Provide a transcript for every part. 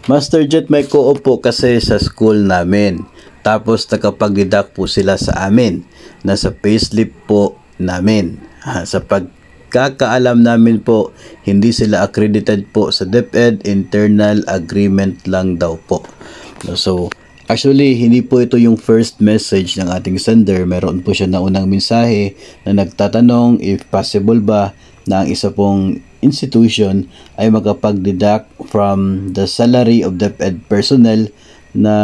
Master Jet, may co-op po kasi sa school namin. Tapos nakapag-deduct po sila sa amin. Nasa payslip po namin. Sa pagkakaalam namin po, hindi sila accredited po sa DepEd. Internal agreement lang daw po. So, actually, hindi po ito yung first message ng ating sender. Meron po siya na unang mensahe na nagtatanong if possible ba na ang isa pong institution ay makapag-deduct from the salary of DepEd personnel na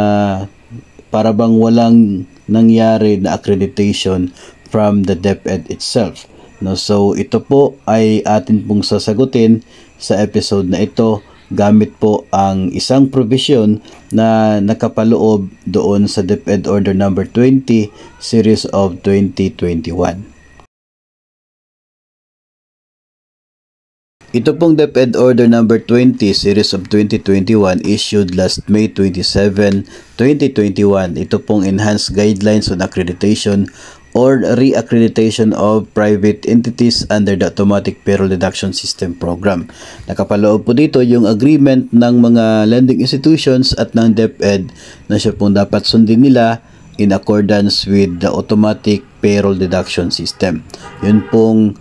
para bang walang nangyari na accreditation from the DepEd itself. No, so ito po ay atin pong sasagutin sa episode na ito gamit po ang isang provision na nakapaloob doon sa DepEd Order number 20 series of 2021. Ito pong DepEd Order number 20 series of 2021 issued last May 27, 2021. Ito pong Enhanced Guidelines on Accreditation or Re-Accreditation of Private Entities under the Automatic Payroll Deduction System Program. Nakapaloob po dito yung agreement ng mga lending institutions at ng DepEd na siya pong dapat sundin nila in accordance with the Automatic Payroll Deduction System. Yun pong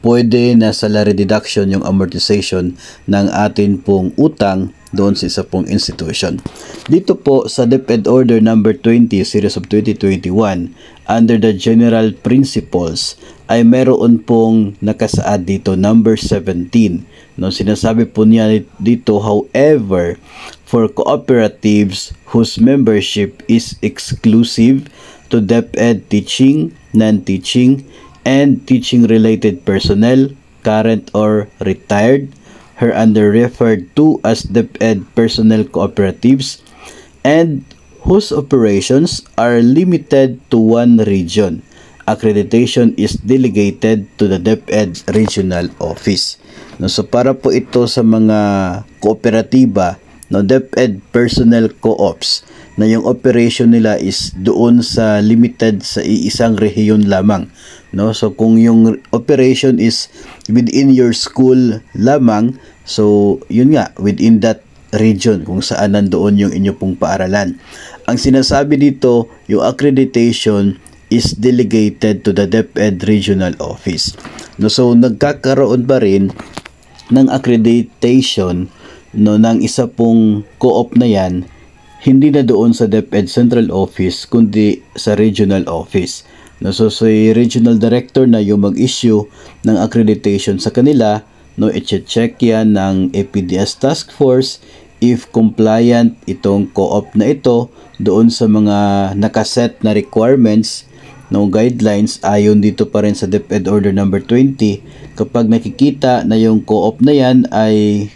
pwede na salary deduction yung amortization ng atin pong utang doon sa isa pong institution. Dito po sa DepEd Order number 20 series of 2021 under the general principles ay meron pong nakasaad dito number 17. No, sinasabi po niya dito, however, for cooperatives whose membership is exclusive to DepEd teaching, non-teaching, and teaching-related personnel, current or retired, hereunder referred to as DepEd personnel cooperatives, and whose operations are limited to one region. Accreditation is delegated to the DepEd Regional Office. No, so para po ito sa mga kooperatiba, no, DepEd personnel co-ops, na yung operation nila is doon sa limited sa iisang rehiyon lamang. No, so kung yung operation is within your school lamang, so yun nga, within that region kung saan nandoon yung inyo pong paaralan. Ang sinasabi dito, yung accreditation is delegated to the DepEd Regional Office. No, so nagkakaroon pa rin ng accreditation, no, ng isa pong co-op na yan, hindi na doon sa DepEd Central Office kundi sa Regional Office. No, so si Regional Director na yung mag-issue ng accreditation sa kanila, no, i-check yan ng APDS Task Force if compliant itong co-op na ito doon sa mga nakaset na requirements, no, guidelines ayon dito pa rin sa DepEd Order number 20. Kapag nakikita na yung co-op na yan ay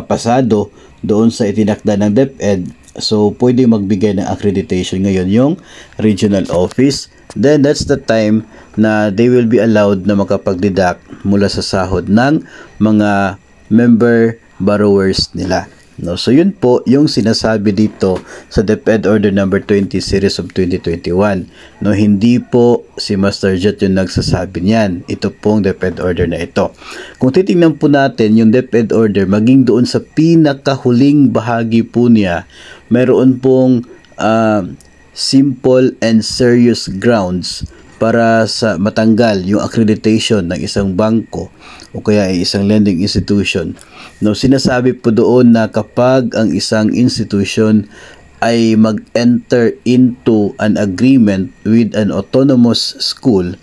pasado doon sa itinakda ng DepEd, so pwede magbigay ng accreditation ngayon yung Regional Office. Then that's the time na they will be allowed na makapag-deduct mula sa sahod ng mga member borrowers nila. No, so yun po yung sinasabi dito sa DepEd Order number 20 series of 2021. No, hindi po si Master Jet yung nagsasabi niyan. Ito pong DepEd Order na ito. Kung titingnan po natin yung DepEd Order, maging doon sa pinakahuling bahagi po niya, mayroon pong simple and serious grounds para sa matanggal yung accreditation ng isang bangko o kaya ay isang lending institution. No, sinasabi po doon na kapag ang isang institution ay mag-enter into an agreement with an autonomous school,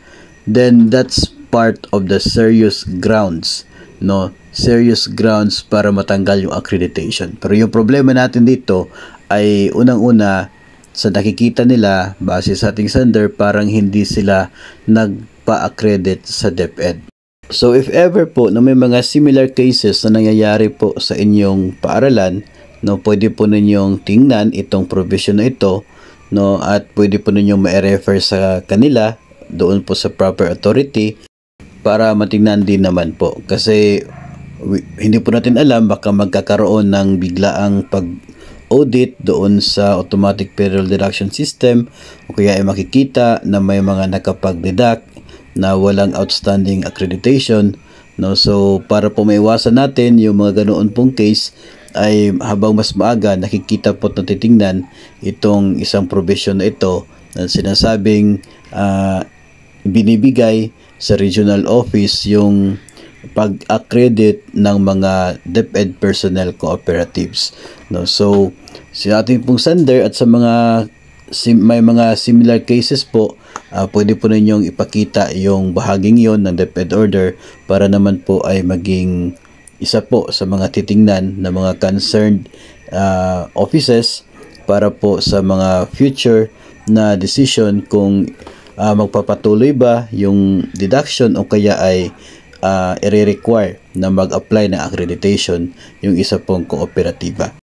then that's part of the serious grounds, no, serious grounds para matanggal yung accreditation. Pero yung problema natin dito ay unang-una, sa nakikita nila base sa ating sender, parang hindi sila nagpa-accredit sa DepEd. So if ever po na may mga similar cases na nangyayari po sa inyong paaralan, no, pwede po ninyong tingnan itong provision na ito, no, at pwede po ninyong ma-refer sa kanila doon po sa proper authority para matingnan din naman po. Kasi hindi po natin alam, baka magkakaroon ng biglaang audit doon sa Automatic Payroll Deduction System o kaya ay makikita na may mga nakapag-deduct na walang outstanding accreditation, no? So para po maiwasan natin yung mga ganoon pong case, ay habang mas maaga nakikita po at titingnan itong isang provision na ito na sinasabing binibigay sa regional office yung pag-accredit ng mga DepEd personnel cooperatives, no? So sa ating pong sender at sa mga may mga similar cases po, pwede po ninyong ipakita yung bahaging yon ng DepEd order para naman po ay maging isa po sa mga titingnan ng mga concerned offices para po sa mga future na decision kung magpapatuloy ba yung deduction o kaya ay i-require na mag-apply ng accreditation yung isa pong kooperatiba.